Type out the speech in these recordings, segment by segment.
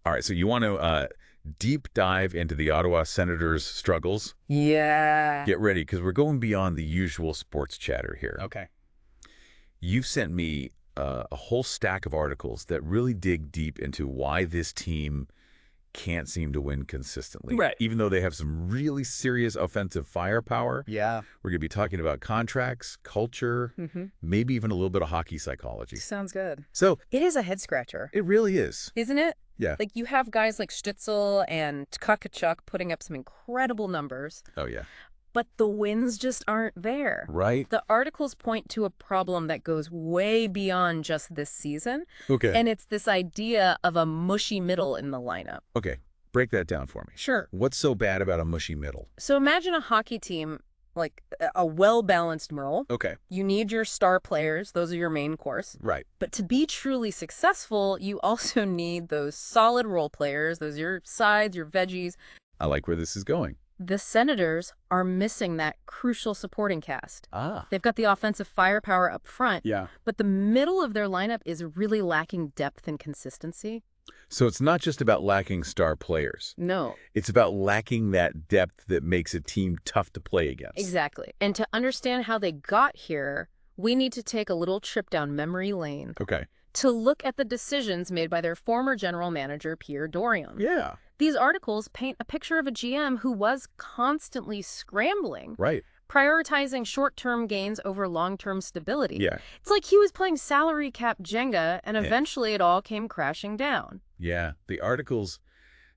All right, so you want to deep dive into the Ottawa Senators' struggles? Yeah. Get ready, because we're going beyond the usual sports chatter here. Okay. You've sent me a whole stack of articles that really dig deep into why this team can't seem to win consistently. Right. Even though they have some really serious offensive firepower. Yeah. We're going to be talking about contracts, culture, maybe even a little bit of hockey psychology. Sounds good. So It is a head scratcher, it really is. isn't it? Yeah. Like, you have guys like Stützle and Tkachuk putting up some incredible numbers, Oh, yeah. but the wins just aren't there. Right? The articles point to a problem that goes way beyond just this season, Okay. and it's this idea of a mushy middle in the lineup. Okay. Break that down for me. Sure. What's so bad about a mushy middle? So imagine a hockey team, like a well-balanced middle. Okay. You need your star players. Those are your main course. Right. But to be truly successful, you also need those solid role players. Those are your sides, your veggies. I like where this is going. The Senators are missing that crucial supporting cast. Ah. They've got the offensive firepower up front, Yeah. but the middle of their lineup is really lacking depth and consistency. So it's not just about lacking star players. No. It's about lacking that depth that makes a team tough to play against. Exactly. And to understand how they got here, we need to take a little trip down memory lane Okay. to look at the decisions made by their former general manager, Pierre Dorion. Yeah. These articles paint a picture of a GM who was constantly scrambling, Right. prioritizing short-term gains over long-term stability. Yeah. It's like he was playing salary cap Jenga, and eventually it all came crashing down. Yeah. The articles,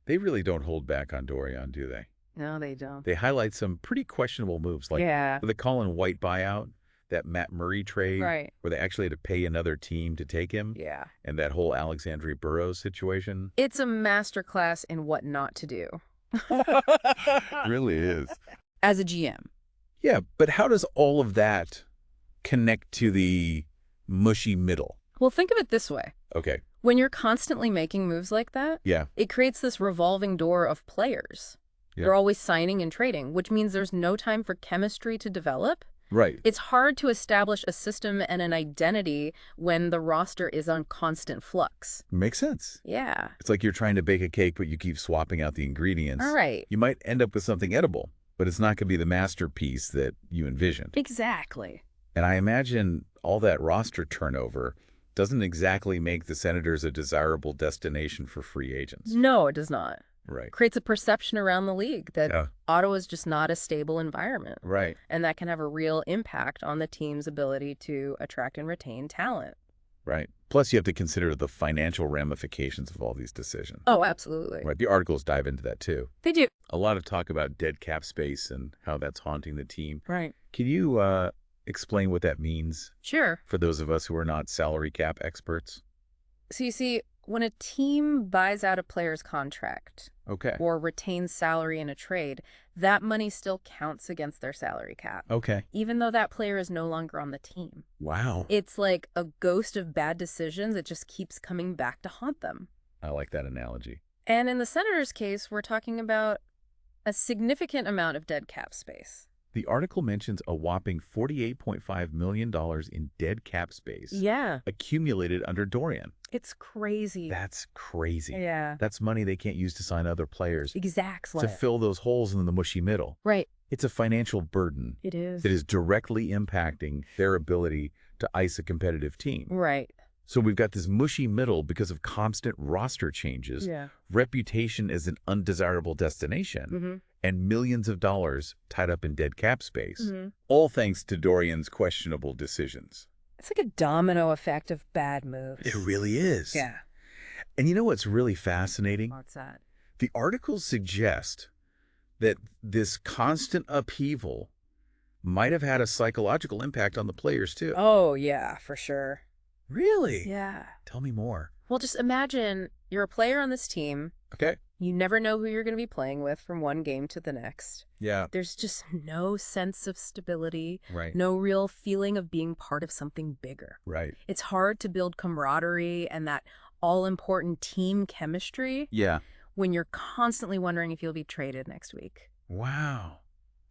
they really don't hold back on Dorion, do they? No, they don't. They highlight some pretty questionable moves, like Yeah. the Colin White buyout, that Matt Murray trade, Right. where they actually had to pay another team to take him, Yeah. and that whole Alexandre Burrows situation. It's a masterclass in what not to do. Really is. As a GM. Yeah, but how does all of that connect to the mushy middle? Well, think of it this way. Okay. When you're constantly making moves like that, Yeah. it creates this revolving door of players. Yeah. They're always signing and trading, which means there's no time for chemistry to develop. Right. It's hard to establish a system and an identity when the roster is on constant flux. Makes sense. Yeah. It's like you're trying to bake a cake, but you keep swapping out the ingredients. All right. You might end up with something edible, but it's not going to be the masterpiece that you envisioned. Exactly. And I imagine all that roster turnover doesn't exactly make the Senators a desirable destination for free agents. No, it does not. Right. Creates a perception around the league that Yeah. Ottawa's just not a stable environment. Right. And that can have a real impact on the team's ability to attract and retain talent. Right. Plus, you have to consider the financial ramifications of all these decisions. Oh, absolutely. Right. The articles dive into that, too. They do. A lot of talk about dead cap space and how that's haunting the team. Right. Can you explain what that means Sure. for those of us who are not salary cap experts? So you see, when a team buys out a player's contract Okay. or retains salary in a trade, that money still counts against their salary cap, Okay. even though that player is no longer on the team. Wow. It's like a ghost of bad decisions. It just keeps coming back to haunt them. I like that analogy. And in the Senators' case, we're talking about a significant amount of dead cap space. The article mentions a whopping $48.5 million in dead cap space Yeah. accumulated under Dorion. It's crazy. That's crazy. Yeah. That's money they can't use to sign other players Exactly. to fill those holes in the mushy middle. Right. It's a financial burden It is. that is directly impacting their ability to ice a competitive team. Right. So we've got this mushy middle because of constant roster changes, Yeah. reputation as an undesirable destination, and millions of dollars tied up in dead cap space, all thanks to Dorion's questionable decisions. It's like a domino effect of bad moves. It really is. Yeah. And you know what's really fascinating? What's that? The articles suggest that this constant upheaval might have had a psychological impact on the players, too. Oh, yeah, for sure. Really? Yeah. Tell me more. Well, just imagine you're a player on this team. Okay. You never know who you're going to be playing with from one game to the next. Yeah. There's just no sense of stability, Right. no real feeling of being part of something bigger. Right. It's hard to build camaraderie and that all-important team chemistry Yeah. when you're constantly wondering if you'll be traded next week. Wow.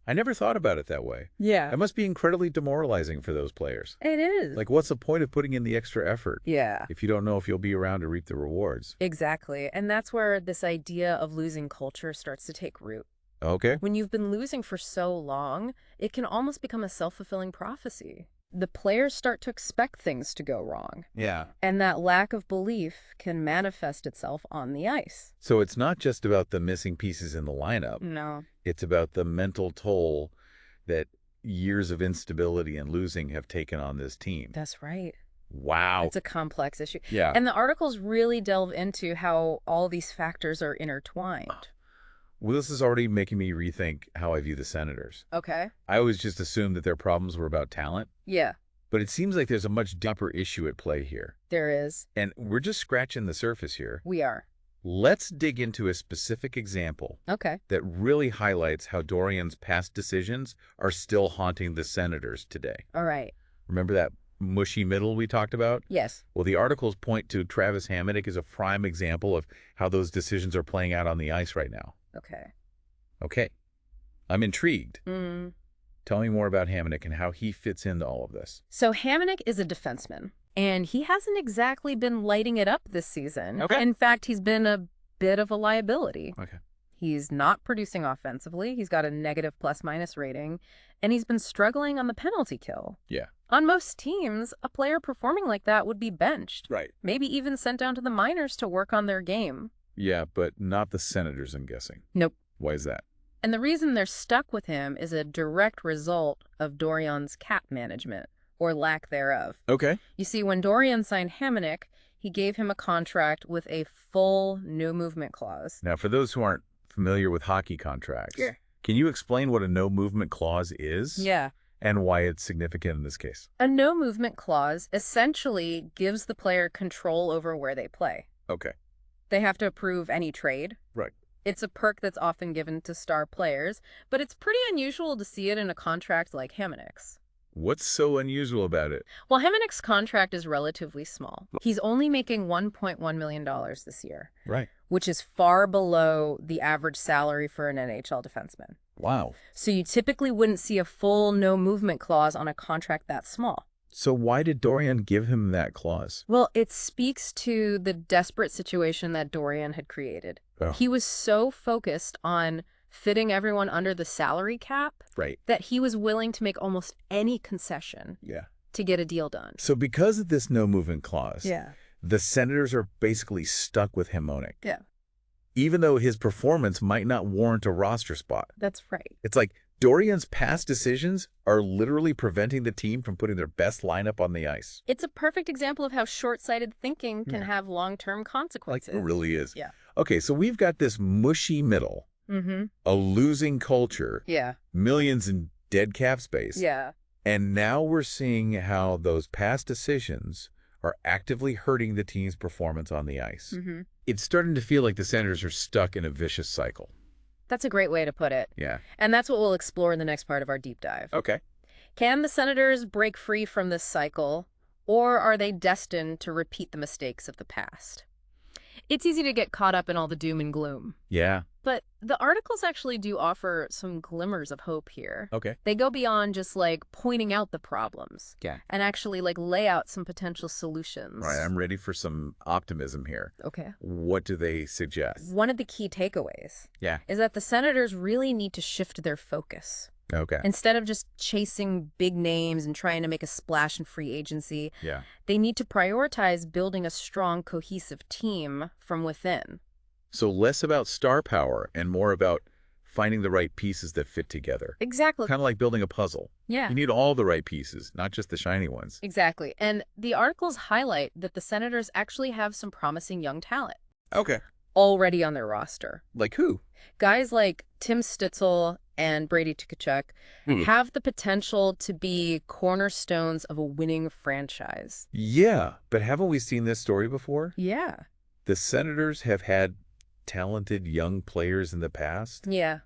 I never thought about it that way. Yeah. It must be incredibly demoralizing for those players. It is. Like, what's the point of putting in the extra effort Yeah. if you don't know if you'll be around to reap the rewards? Exactly. And that's where this idea of losing culture starts to take root. Okay. When you've been losing for so long, it can almost become a self-fulfilling prophecy. The players start to expect things to go wrong. Yeah. And that lack of belief can manifest itself on the ice. So it's not just about the missing pieces in the lineup. No. It's about the mental toll that years of instability and losing have taken on this team. That's right. Wow. It's a complex issue. Yeah. And the articles really delve into how all these factors are intertwined. Well, this is already making me rethink how I view the Senators. Okay. I always just assumed that their problems were about talent, Yeah, but it seems like there's a much deeper issue at play here. there is. And we're just scratching the surface here. We are. Let's dig into a specific example Okay. that really highlights how Dorion's past decisions are still haunting the Senators today. All right. Remember that mushy middle we talked about? Yes. Well, the articles point to Travis Hamonic as a prime example of how those decisions are playing out on the ice right now. Okay. Okay. I'm intrigued. Mm. Tell me more about Hamonic and how he fits into all of this. So Hamonic is a defenseman, and he hasn't exactly been lighting it up this season. Okay. In fact, he's been a bit of a liability. Okay. He's not producing offensively. He's got a negative plus-minus rating, and he's been struggling on the penalty kill. Yeah. On most teams, a player performing like that would be benched, Right. maybe even sent down to the minors to work on their game. Yeah, but not the Senators, I'm guessing. Nope. Why is that? And the reason they're stuck with him is a direct result of Dorion's cap management, or lack thereof. Okay. You see, when Dorion signed Hamonic, he gave him a contract with a full no-movement clause. Now, for those who aren't familiar with hockey contracts, Sure. Can you explain what a no-movement clause is? Yeah. And why it's significant in this case? A no-movement clause essentially gives the player control over where they play. Okay. They have to approve any trade. Right. It's a perk that's often given to star players, but it's pretty unusual to see it in a contract like Hamonic's. What's so unusual about it? Well, Hamonic's contract is relatively small. He's only making $1.1 million this year, Right. which is far below the average salary for an NHL defenseman. Wow. So you typically wouldn't see a full no-movement clause on a contract that small. So why did Dorion give him that clause? Well, it speaks to the desperate situation that Dorion had created. Oh. He was so focused on fitting everyone under the salary cap Right. that he was willing to make almost any concession Yeah. to get a deal done. So because of this no-movement clause, Yeah. the Senators are basically stuck with Hamonic. Yeah. Even though his performance might not warrant a roster spot. That's right. It's like Dorion's past decisions are literally preventing the team from putting their best lineup on the ice. It's a perfect example of how short-sighted thinking can Yeah. have long-term Like, consequences. it really is. Yeah. Okay, so we've got this mushy middle, Mm-hmm. a losing culture, Yeah. millions in dead cap space. Yeah. And now we're seeing how those past decisions are actively hurting the team's performance on the ice. Mm-hmm. It's starting to feel like the Senators are stuck in a vicious cycle. That's a great way to put it. Yeah. And that's what we'll explore in the next part of our deep dive. Okay. Can the Senators break free from this cycle, or are they destined to repeat the mistakes of the past? It's easy to get caught up in all the doom and gloom, Yeah. but the articles actually do offer some glimmers of hope here. Okay. They go beyond just like pointing out the problems Yeah. and actually like lay out some potential solutions. All right, I'm ready for some optimism here. Okay. What do they suggest? One of the key takeaways Yeah. is that the Senators really need to shift their focus. Okay. Instead of just chasing big names and trying to make a splash in free agency, Yeah. they need to prioritize building a strong, cohesive team from within. So less about star power and more about finding the right pieces that fit together. Exactly. Kind of like building a puzzle. Yeah. You need all the right pieces, not just the shiny ones. Exactly. And the articles highlight that the Senators actually have some promising young talent Okay. already on their roster. Like who? Guys like Tim Stützle and Brady Tkachuk have the potential to be cornerstones of a winning franchise. Yeah, but haven't we seen this story before? Yeah. The Senators have had talented young players in the past, Yeah.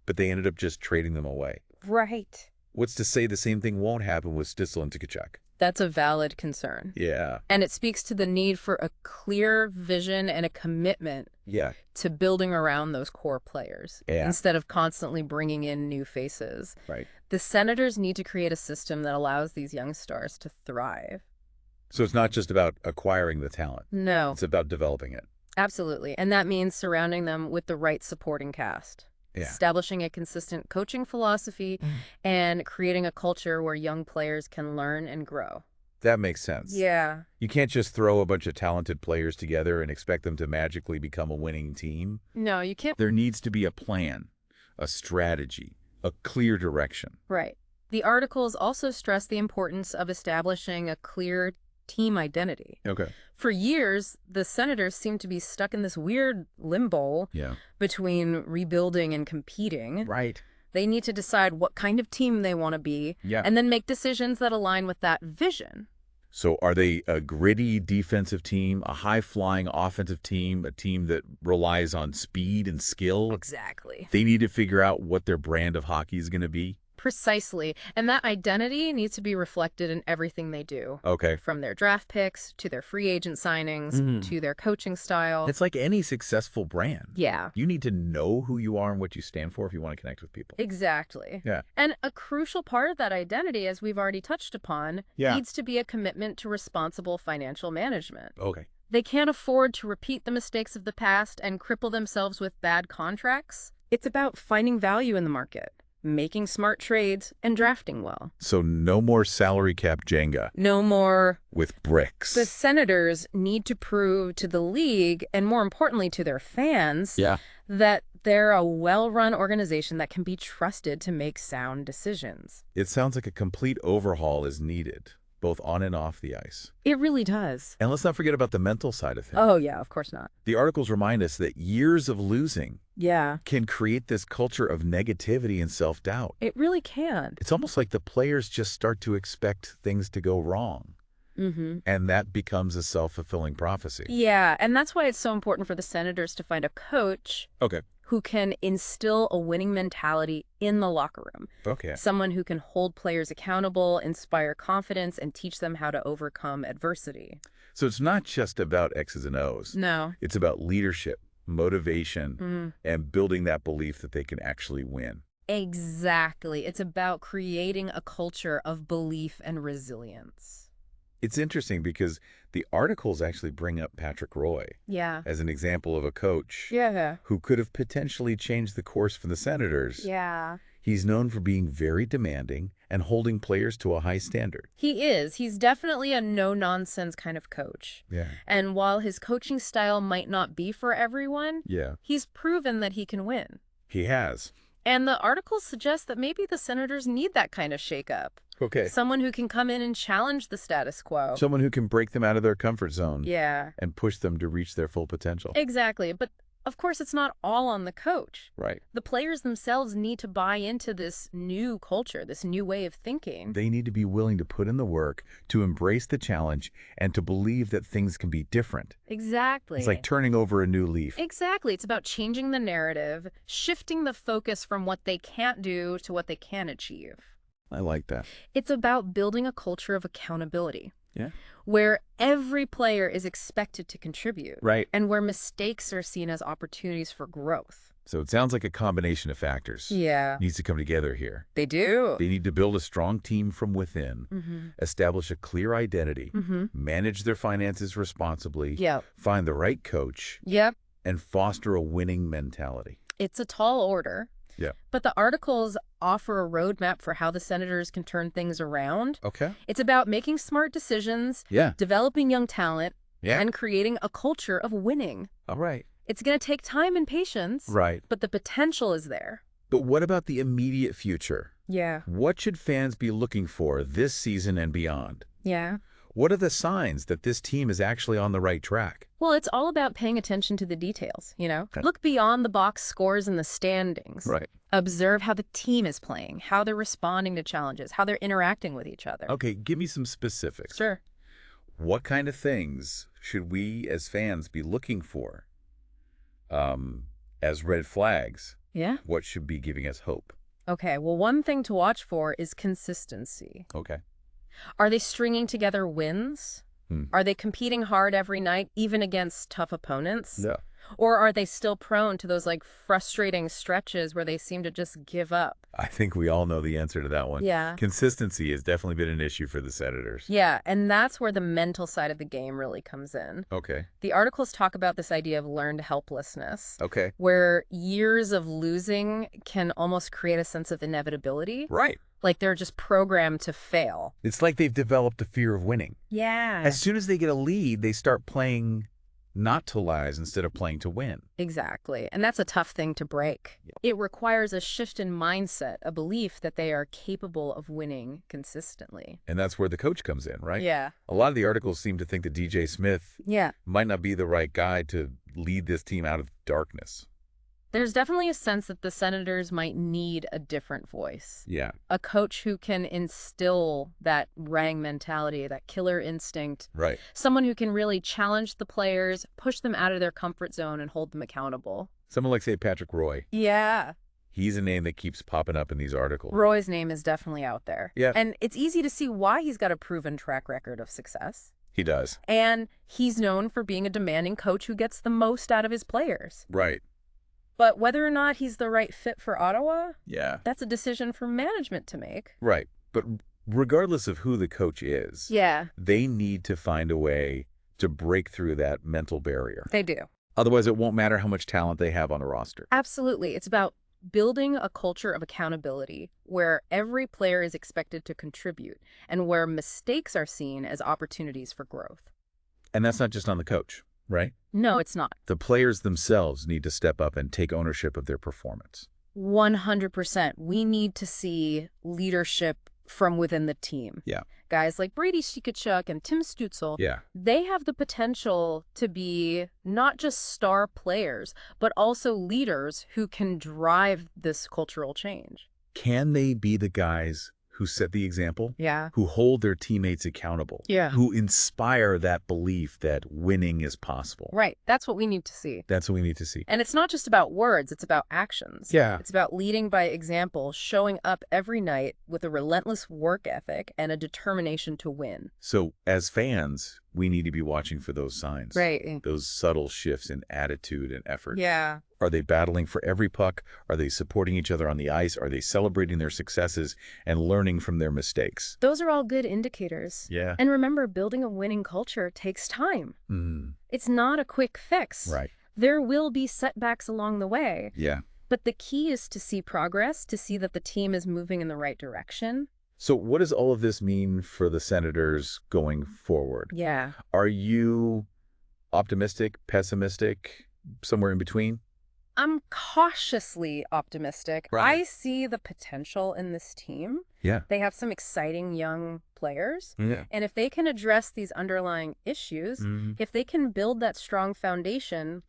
but they ended up just trading them away. Right. What's to say the same thing won't happen with Stützle and Tkachuk? That's a valid concern. Yeah. And it speaks to the need for a clear vision and a commitment Yeah. to building around those core players instead of constantly bringing in new faces. Right. The Senators need to create a system that allows these young stars to thrive. So it's not just about acquiring the talent. No. It's about developing it. Absolutely. And that means surrounding them with the right supporting cast. Yeah. Establishing a consistent coaching philosophy and creating a culture where young players can learn and grow. That makes sense. Yeah. You can't just throw a bunch of talented players together and expect them to magically become a winning team. No, you can't. There needs to be a plan, a strategy, a clear direction. Right. The articles also stress the importance of establishing a clear team identity. Okay. For years, the Senators seem to be stuck in this weird limbo between rebuilding and competing. Right. They need to decide what kind of team they want to be and then make decisions that align with that vision. So are they a gritty defensive team, a high-flying offensive team, a team that relies on speed and skill? Exactly. They need to figure out what their brand of hockey is going to be. Precisely. And that identity needs to be reflected in everything they do. Okay. From their draft picks to their free agent signings to their coaching style. It's like any successful brand. Yeah. You need to know who you are and what you stand for if you want to connect with people. Exactly. Yeah. And a crucial part of that identity, as we've already touched upon, needs to be a commitment to responsible financial management. Okay. They can't afford to repeat the mistakes of the past and cripple themselves with bad contracts. It's about finding value in the market, making smart trades, and drafting well. So no more salary cap Jenga. No more with bricks. The Senators need to prove to the league, and more importantly to their fans, that they're a well-run organization that can be trusted to make sound decisions. It sounds like a complete overhaul is needed, both on and off the ice. It really does. And let's not forget about the mental side of things. Oh, yeah, of course not. The articles remind us that years of losing can create this culture of negativity and self-doubt. It really can. It's almost like the players just start to expect things to go wrong. And that becomes a self-fulfilling prophecy. Yeah, and that's why it's so important for the Senators to find a coach who can instill a winning mentality in the locker room. Someone who can hold players accountable, inspire confidence, and teach them how to overcome adversity. So it's not just about X's and O's. No. It's about leadership, motivation, and building that belief that they can actually win. Exactly. It's about creating a culture of belief and resilience. It's interesting because the articles actually bring up Patrick Roy as an example of a coach who could have potentially changed the course for the Senators. He's known for being very demanding and holding players to a high standard. He is. He's definitely a no-nonsense kind of coach. And while his coaching style might not be for everyone, he's proven that he can win. He has. And the articles suggest that maybe the Senators need that kind of shakeup. Someone who can come in and challenge the status quo. Someone who can break them out of their comfort zone. And push them to reach their full potential. Exactly. But of course, it's not all on the coach. Right. The players themselves need to buy into this new culture, this new way of thinking. They need to be willing to put in the work, to embrace the challenge, and to believe that things can be different. Exactly. It's like turning over a new leaf. Exactly. It's about changing the narrative, shifting the focus from what they can't do to what they can achieve. I like that. It's about building a culture of accountability. Where every player is expected to contribute. Right. And where mistakes are seen as opportunities for growth. So it sounds like a combination of factors. Needs to come together here. They do. They need to build a strong team from within, establish a clear identity, manage their finances responsibly, find the right coach, and foster a winning mentality. It's a tall order. But the articles offer a roadmap for how the Senators can turn things around. It's about making smart decisions, developing young talent, and creating a culture of winning. All right. It's going to take time and patience. Right. But the potential is there. But what about the immediate future? What should fans be looking for this season and beyond? What are the signs that this team is actually on the right track? Well, it's all about paying attention to the details, you know? Look beyond the box scores and the standings. Right. Observe how the team is playing, how they're responding to challenges, how they're interacting with each other. Okay, give me some specifics. Sure. What kind of things should we as fans be looking for as red flags? What should be giving us hope? Okay, well, one thing to watch for is consistency. Are they stringing together wins? Are they competing hard every night, even against tough opponents? Yeah. Or are they still prone to those frustrating stretches where they seem to just give up? I think we all know the answer to that one. Yeah. Consistency has definitely been an issue for the Senators. Yeah, and that's where the mental side of the game really comes in. Okay. The articles talk about this idea of learned helplessness. Okay. Where years of losing can almost create a sense of inevitability. Right. Like they're just programmed to fail. It's like they've developed a fear of winning. Yeah. As soon as they get a lead, they start playing not to lose instead of playing to win. Exactly. And that's a tough thing to break. Yeah. It requires a shift in mindset, a belief that they are capable of winning consistently. And that's where the coach comes in, right? Yeah. A lot of the articles seem to think that DJ Smith might not be the right guy to lead this team out of darkness. There's definitely a sense that the Senators might need a different voice. Yeah. A coach who can instill that Rang mentality, that killer instinct. Right. Someone who can really challenge the players, push them out of their comfort zone, and hold them accountable. Someone like, say, Patrick Roy. Yeah. He's a name that keeps popping up in these articles. Roy's name is definitely out there. Yeah. And it's easy to see why he's got a proven track record of success. He does. And he's known for being a demanding coach who gets the most out of his players. Right. But whether or not he's the right fit for Ottawa, that's a decision for management to make. Right. But regardless of who the coach is, they need to find a way to break through that mental barrier. They do. Otherwise, it won't matter how much talent they have on the roster. Absolutely. It's about building a culture of accountability where every player is expected to contribute and where mistakes are seen as opportunities for growth. And that's not just on the coach, right? No, it's not. The players themselves need to step up and take ownership of their performance. 100%. We need to see leadership from within the team. Yeah. Guys like Brady Shikachuk and Tim Stützle, yeah, they have the potential to be not just star players, but also leaders who can drive this cultural change. Can they be the guys who set the example? Yeah. Who hold their teammates accountable? Yeah. Who inspire that belief that winning is possible? Right. That's what we need to see. That's what we need to see. And it's not just about words, it's about actions. Yeah. It's about leading by example, showing up every night with a relentless work ethic and a determination to win. So as fans, we need to be watching for those signs. Right. Those subtle shifts in attitude and effort. Yeah. Are they battling for every puck? Are they supporting each other on the ice? Are they celebrating their successes and learning from their mistakes? Those are all good indicators. Yeah. And remember, building a winning culture takes time. It's not a quick fix. Right. There will be setbacks along the way. Yeah. But the key is to see progress, to see that the team is moving in the right direction. So what does all of this mean for the Senators going forward? Yeah. Are you optimistic, pessimistic, somewhere in between? I'm cautiously optimistic. Right. I see the potential in this team. Yeah. They have some exciting young players. Yeah. And if they can address these underlying issues, if they can build that strong foundation,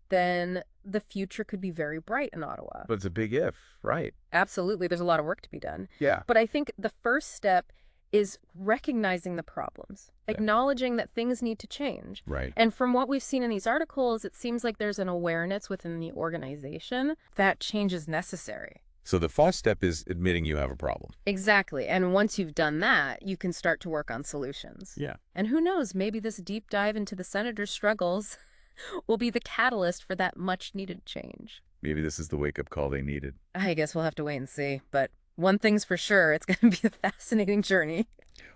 then the future could be very bright in Ottawa. But it's a big if, right? Absolutely. There's a lot of work to be done. Yeah. But I think the first step is recognizing the problems, acknowledging that things need to change. Right. And from what we've seen in these articles, it seems like there's an awareness within the organization that change is necessary. So the first step is admitting you have a problem. Exactly. And once you've done that, you can start to work on solutions. Yeah. And who knows, maybe this deep dive into the Senators' struggles will be the catalyst for that much-needed change. Maybe this is the wake-up call they needed. I guess we'll have to wait and see. But one thing's for sure, it's going to be a fascinating journey.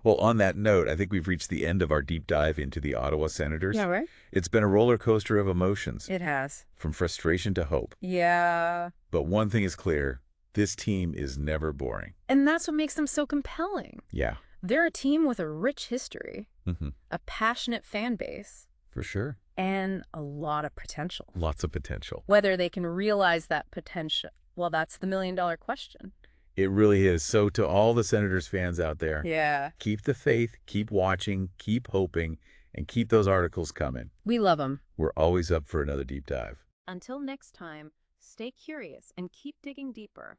Well, on that note, I think we've reached the end of our deep dive into the Ottawa Senators. Yeah, right? It's been a roller coaster of emotions. It has. From frustration to hope. Yeah. But one thing is clear. This team is never boring. And that's what makes them so compelling. Yeah. They're a team with a rich history, a passionate fan base. For sure. And a lot of potential. Lots of potential. Whether they can realize that potential, well, that's the million-dollar question. It really is. So to all the Senators fans out there, keep the faith, keep watching, keep hoping, and keep those articles coming. We love them. We're always up for another deep dive. Until next time, stay curious and keep digging deeper.